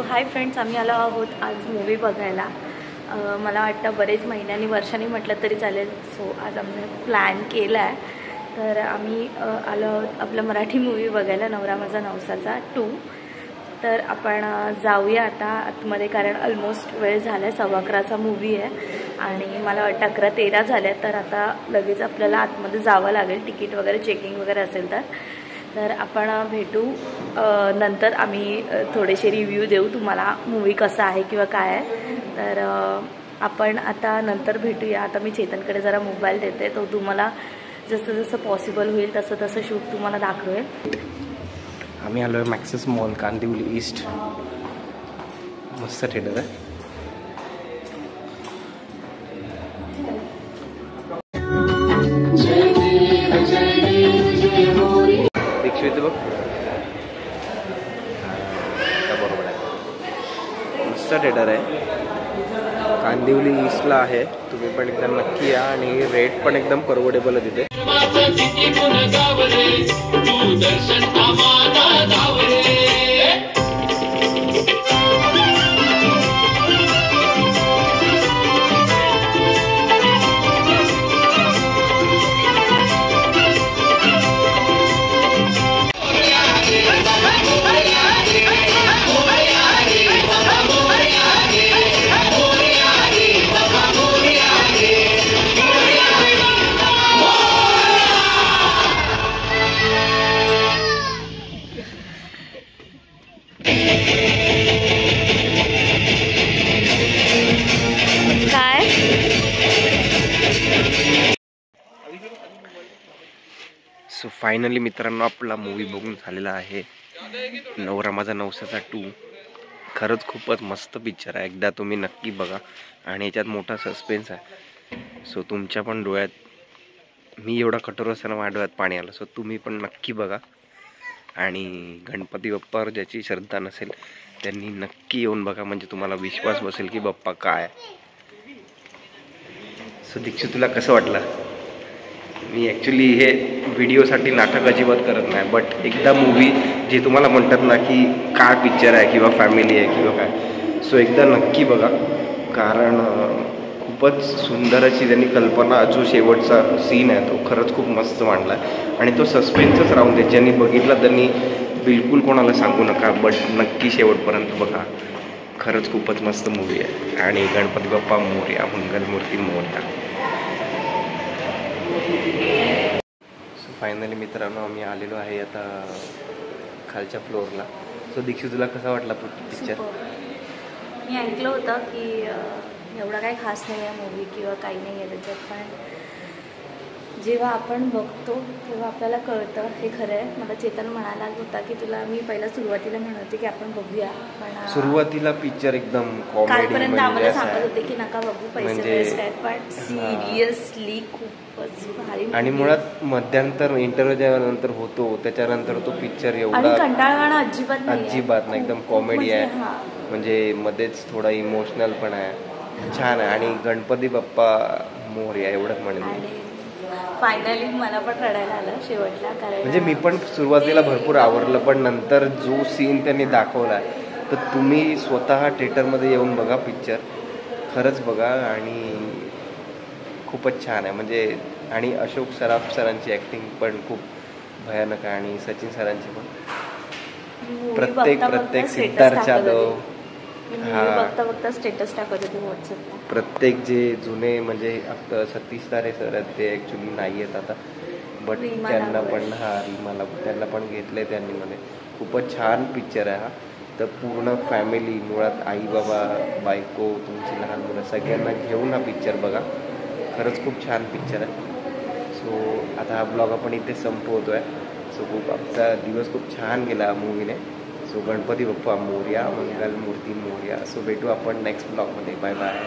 Hi friends, आम्ही आलो आहोत आज मूवी बघायला. मला वाटतं बरेच महिन्यांनी वर्षांनी म्हटलं तरी चालेल. सो आज आम्ही प्लॅन केला आहे. तर आम्ही आलो आहोत आपला मराठी मूवी बघायला, नवरा माझा नवसाचा 2. तर आपण जाऊया आता आतमध्ये, कारण ऑलमोस्ट वेळ झाला आहे. 11:15चा मूवी आहे आणि मला वाटतं 11:13 झाल्या. तर आता लगेच आपल्याला आतमध्ये जावं लागेल, तिकीट वगैरे चेकिंग वगैरे असेल तर आपण भेटू नंतर. आम्ही थोडेसे रिव्ह्यू देऊ तुम्हाला मूवी कसा आहे किंवा काय आहे. तर आपण आता नंतर भेटूया. आता मी चेतनकडे जरा मोबाईल देते, तो तुम्हाला जसं जसं पॉसिबल होईल तसं तसं शूट तुम्हाला दाखवेल. आम्ही आलो आहे मॅक्सिस मॉल, कांदिवली ईस्ट. मस्त थिएटर आहे. बघ, बरोबर आहे. मस्त थिएटर आहे, कांदिवली ईस्टला आहे. तुम्ही पण एकदम नक्की या आणि रेट पण एकदम परवडेबल आहे तिथे. सो फायनली मित्रांनो, आपला मूवी बघून झालेला आहे, नवरा माझा नवसाचा 2. खरंच खूपच मस्त पिक्चर आहे. एकदा तुम्ही नक्की बघा. आणि याच्यात मोठा सस्पेन्स आहे. सो तुमच्या पण डोळ्यात, मी एवढा कठोर असताना माझ्या डोळ्यात पाणी आलं. सो तुम्ही पण नक्की बघा. आणि गणपती बाप्पावर ज्याची श्रद्धा नसेल त्यांनी नक्की येऊन बघा, म्हणजे तुम्हाला विश्वास बसेल की बाप्पा काय. सो दीक्षित, तुला कसं वाटलं? मी ॲक्च्युली हे व्हिडिओसाठी नाटक अजिबात करत नाही, बट एकदा मूवी जे तुम्हाला म्हणतात ना की काय पिक्चर आहे किंवा फॅमिली आहे किंवा काय, सो एकदा नक्की बघा. कारण खूपच सुंदर अशी त्यांनी कल्पना, जो शेवटचा सीन आहे तो खरंच खूप मस्त मांडला आहे. आणि तो सस्पेन्सच राहून दे, ज्यांनी बघितला त्यांनी बिलकुल कोणाला सांगू नका, बट नक्की शेवटपर्यंत बघा. खरंच खूपच मस्त मूवी आहे. आणि गणपती बाप्पा मोरया, मंगलमूर्ती मोरया. सो फायनली मित्रांनो, आम्ही आलेलो आहे आता खालच्या फ्लोअरला. सो दीक्षित, तुला कसा वाटला पिक्चर? मी ऐकलं होतं की एवढा काही खास नाही आहे मूवी किंवा काही नाही आहे त्याच्यात, पण जेव्हा आपण बघतो तेव्हा आपल्याला कळतं हे खरं आहे. मला चेतन म्हणाला होता की तुला, मी पहिला सुरुवातीला म्हणत होते की आपण बघूया, पण सुरुवातीला पिक्चर एकदम कॉमेडी कालपर्यंत आम्हाला सांगत होते की नका बघू, पैसे वेस्ट आहेत, पण सिरियसली खूपच भारी. आणि मुळात मध्यांतर इंटरव्ह्यू नंतर होतो, त्याच्यानंतर तो पिक्चर एवढा कंटाळवाणा अजिबात नाही, एकदम कॉमेडी आहे. म्हणजे मध्येच थोडा इमोशनल पण आहे, छान आहे. आणि गणपती बाप्पा मोरया एवढंच म्हणेन. फायनली मला पण रडायला आलं शेवटला, कारण म्हणजे मी पण सुरुवातीला भरपूर आवडलं, पण नंतर जो सीन त्यांनी दाखवला, तर तुम्ही स्वतः थिएटरमध्ये येऊन बघा पिक्चर, खरंच बघा. आणि खूपच छान आहे म्हणजे. आणि अशोक सराफ सरांची ॲक्टिंग पण खूप भयानक आहे, आणि सचिन सरांची पण. प्रत्येक सिद्धार्थ जाधव, बघता बघता स्टेटस टाकत होते व्हॉट्सअपला. प्रत्येक जे जुने म्हणजे सतीश तारे सर आहेत ते ॲक्च्युली नाही आहेत आता, बट त्यांना पण रीमाला त्यांना पण घेतले त्यांनी मध्ये. खूपच छान पिक्चर आहे हा. तर पूर्ण फॅमिली, मुळात आई बाबा, बायको, तुमची लहान मुलं सगळ्यांना घेऊन हा पिक्चर बघा. खरंच खूप छान पिक्चर आहे. सो आता हा ब्लॉग आपण इथे संपवतो आहे. सो खूप आमचा दिवस खूप छान गेला मूवीने. सो गणपती बाप्पा मोरया, मंगलमूर्ती मोरया. सो भेटू आपण नेक्स्ट ब्लॉगमध्ये. Bye bye.